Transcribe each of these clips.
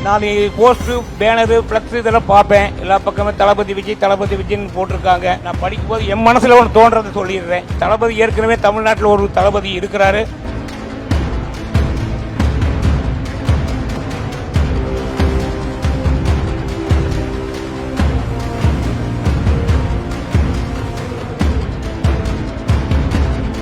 நான் post banner flux இதெல்லாம் பார்ப்பேன். எல்லா பக்கமே தளபதி விஜய்னு போட்டிருக்காங்க. நான் படிக்கும் போது என் மனசுல ஒன்று தோன்றதை சொல்லிடுறேன். தளபதி ஏற்கனவே தமிழ்நாட்டில் ஒரு தளபதி இருக்கிறாரு.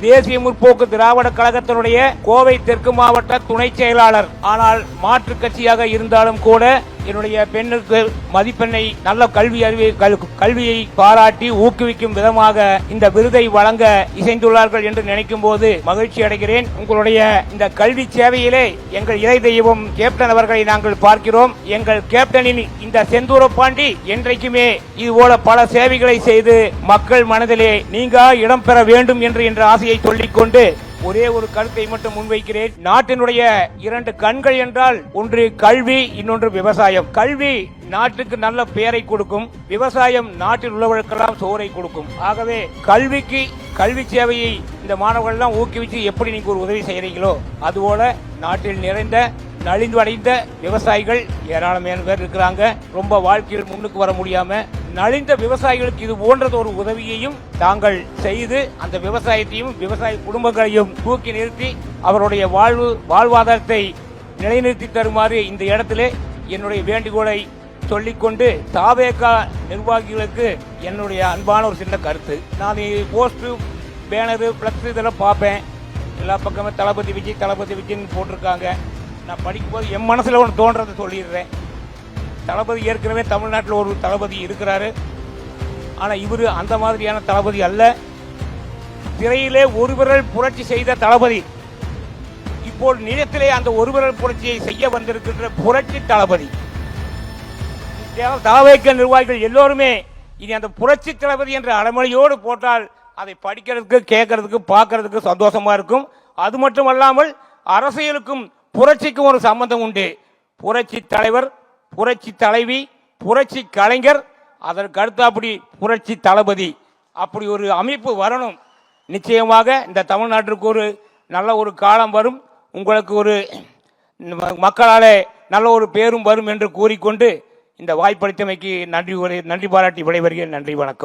தேசிய முற்போக்கு திராவிட கழகத்தினுடைய கோவை தெற்கு மாவட்ட துணை செயலாளர். ஆனால் மாற்றுக் கட்சியாக இருந்தாலும் கூட என்னுடைய பெண்ணுக்கு மதிப்பெண்ணை நல்ல கல்வியை பாராட்டி ஊக்குவிக்கும் விதமாக இந்த விருதை வழங்க இசைந்துள்ளார்கள் என்று நினைக்கும் போது மகிழ்ச்சி அடைகிறேன். உங்களுடைய இந்த கல்வி சேவையிலே எங்கள் இறை தெய்வம் கேப்டன் அவர்களை நாங்கள் பார்க்கிறோம். எங்கள் கேப்டனின் இந்த செந்தூர பாண்டி என்றைக்குமே இதுபோல பல சேவைகளை செய்து மக்கள் மனதிலே நீங்கா இடம் பெற வேண்டும் என்ற ஆசையை சொல்லிக்கொண்டு ஒரே ஒரு கருத்தை மட்டும் முன்வைக்கிறேன். நாட்டினுடைய இரண்டு கண்கள் என்றால் ஒன்று கல்வி, இன்னொன்று விவசாயம். கல்வி நாட்டுக்கு நல்ல பெயரை கொடுக்கும், விவசாயம் நாட்டில் உள்ளவர்களுக்கெல்லாம் சோறை கொடுக்கும். ஆகவே கல்வி சேவையை இந்த மாணவர்கள் எல்லாம் ஊக்குவிச்சு எப்படி நீங்க ஒரு உதவி செய்யறீங்களோ அதுபோல நாட்டில் நிறைந்த நலிந்து அடைந்த விவசாயிகள் ஏராளமான பேர் இருக்கிறாங்க. ரொம்ப வாழ்க்கையில் முன்னுக்கு வர முடியாம நலிந்த விவசாயிகளுக்கு இது போன்றது ஒரு உதவியையும் தாங்கள் செய்து அந்த விவசாயத்தையும் விவசாய குடும்பங்களையும் தூக்கி நிறுத்தி அவருடைய வாழ்வாதாரத்தை நிலைநிறுத்தி தருமாறு இந்த இடத்திலே என்னுடைய வேண்டுகோளை சொல்லிக்கொண்டு தாவேகா நிர்வாகிகளுக்கு என்னுடைய அன்பான ஒரு சின்ன கருத்து. நான் போஸ்ட் பேனர் பிளக்ஸ் இதெல்லாம் பார்ப்பேன். எல்லா பக்கமே தளபதி விஜய்னு போட்டிருக்காங்க. நான் படிக்கும் போது என் மனசுல ஒன்று தோன்றதை சொல்லிடுறேன். தளபதி ஏற்கனவே தமிழ்நாட்டில் ஒரு தளபதி இருக்கிறாரு. ஆனால் இவர் அந்த மாதிரியான தளபதி அல்ல. திரையிலே ஒரு விரல் புரட்சி செய்த தளபதி இப்போ நிலத்திலே அந்த ஒரு விரல் புரட்சியை செய்ய வந்திருக்கின்ற புரட்சி தளபதி. தாவேக நிர்வாகிகள் எல்லோருமே இனி அந்த புரட்சி தளபதி என்ற அடமொழியோடு போட்டால் அதை படிக்கிறதுக்கு கேட்கறதுக்கு பார்க்கறதுக்கு சந்தோஷமா இருக்கும். அது மட்டுமல்லாமல் அரசியலுக்கும் புரட்சிக்கும் ஒரு சம்பந்தம் உண்டு. புரட்சி தலைவர், புரட்சி தலைவி, புரட்சி கலைஞர், அதற்கு அடுத்தபடி புரட்சி தளபதி, அப்படி ஒரு அமைப்பு வரணும். நிச்சயமாக இந்த தமிழ்நாட்டிற்கு ஒரு நல்ல ஒரு காலம் வரும். உங்களுக்கு ஒரு மக்களாலே நல்ல ஒரு பேரும் வரும் என்று கூறிக்கொண்டு இந்த வாய்ப்பளித்தமைக்கு நன்றி பாராட்டி விடைபெறுகிறேன். நன்றி, வணக்கம்.